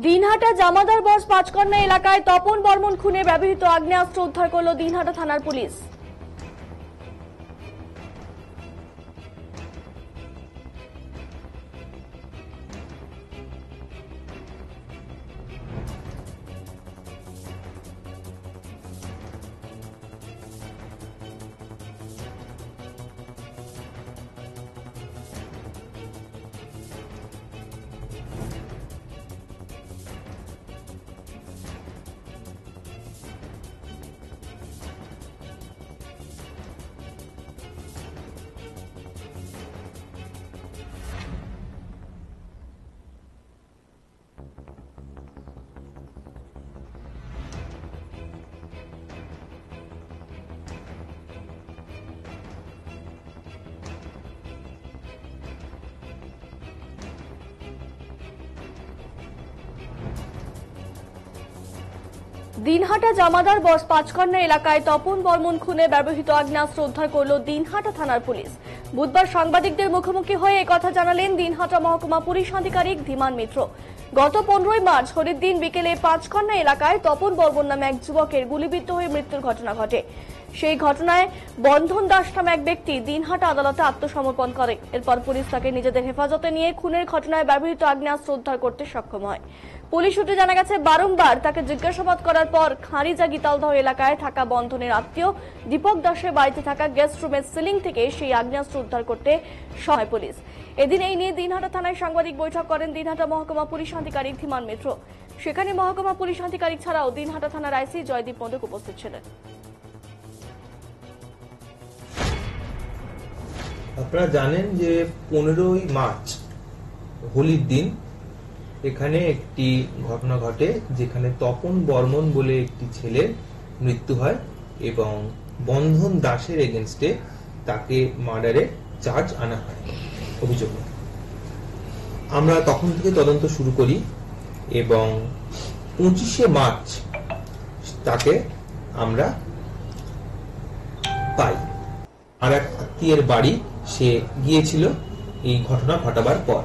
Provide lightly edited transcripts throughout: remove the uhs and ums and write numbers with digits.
দিনহাটা জামাদার বস পাঁচকন্যা এলাকায় তপন বর্মন খুনে ব্যবহৃত আগ্নেয়াস্ত্র উদ্ধার করল দিনহাটা থানার পুলিশ। দিনহাটা জামাদার বস পাঁচকন্যা এলাকায় তপন বর্মন খুনে ব্যবহৃত আগ্নেয়াস্ত্র উদ্ধার করল দিনহাটা থানার পুলিশ। বুধবার সাংবাদিকদের মুখোমুখি হয়ে একথা জানালেন দিনহাটা মহকুমা পুলিশ আধিকারিক ধীমান মিত্র। গত 15 মার্চ হরির দিন বিকেলে পাঁচকন্যা এলাকায় তপন বর্মন নামে এক যুবকের গুলিবিদ্ধ হয়ে মৃত্যুর ঘটনা ঘটে। সেই ঘটনায় বন্ধন দাস নামে এক ব্যক্তি দিনহাটা আদালতে আত্মসমর্পণ করে। এরপর পুলিশ তাকে নিজেদের হেফাজতে নিয়ে খুনের ঘটনায় ব্যবহৃত আগ্নেয়াস্ত্র উদ্ধার করতে সক্ষম হয়। পুলিশ সূত্রে জানা গেছে, বারংবার তাকে জিজ্ঞাসাবাদ করার পর খাঁড়িজা গীতালদহ এলাকায় থাকা বন্ধনের আত্মীয় দীপক দাসের বাড়িতে থাকা গেস্ট রুমের সিলিং থেকে সেই আগ্নেয়াস্ত্র উদ্ধার করতে সহায় পুলিশ। এদিন এই নিয়ে দিনহাটা থানায় সাংবাদিক বৈঠক করেন দিনহাটা মহকুমা পুলিশ আধিকারিক ধীমান মিত্র। সেখানে মহকুমা পুলিশ আধিকারিক ছাড়াও দিনহাটা থানার আইসি জয়দীপ মোদক উপস্থিত ছিলেন। আপনারা জানেন যে 15ই মার্চ হোলির দিন এখানে একটি ঘটনা ঘটে, যেখানে তপন বর্মন বলে একটি ছেলের মৃত্যু হয় এবং বন্ধন দাসের এগেনস্টে তাকে মার্ডারের চার্জ আনা হয় অভিযোগ। আমরা তখন থেকে তদন্ত শুরু করি এবং 25শে মার্চ তাকে আমরা পাই। আর এক আত্মীয়ের বাড়ি সে গিয়েছিল এই ঘটনা ঘটাবার পর,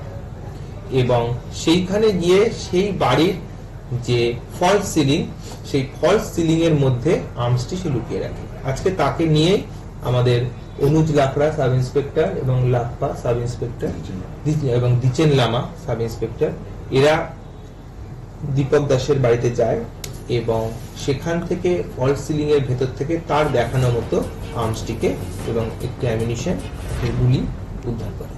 এবং সেইখানে গিয়ে সেই বাড়ির যে ফলস সিলিং, সেই ফলস সিলিং এর মধ্যে আর্মসটি সে লুকিয়ে রাখে। আজকে তাকে নিয়ে আমাদের অনুজ লাকড়া সাব ইন্সপেক্টর এবং লাপ্পা সাব ইন্সপেক্টর এবং দিচেন লামা সাব ইন্সপেক্টর এরা দীপক দাসের বাড়িতে যায় এবং সেখান থেকে ফলস সিলিং এর ভেতর থেকে তার দেখানো মতো আর্মসটিকে এবং একটি অ্যামিনিশন গুলি উদ্ধার করে।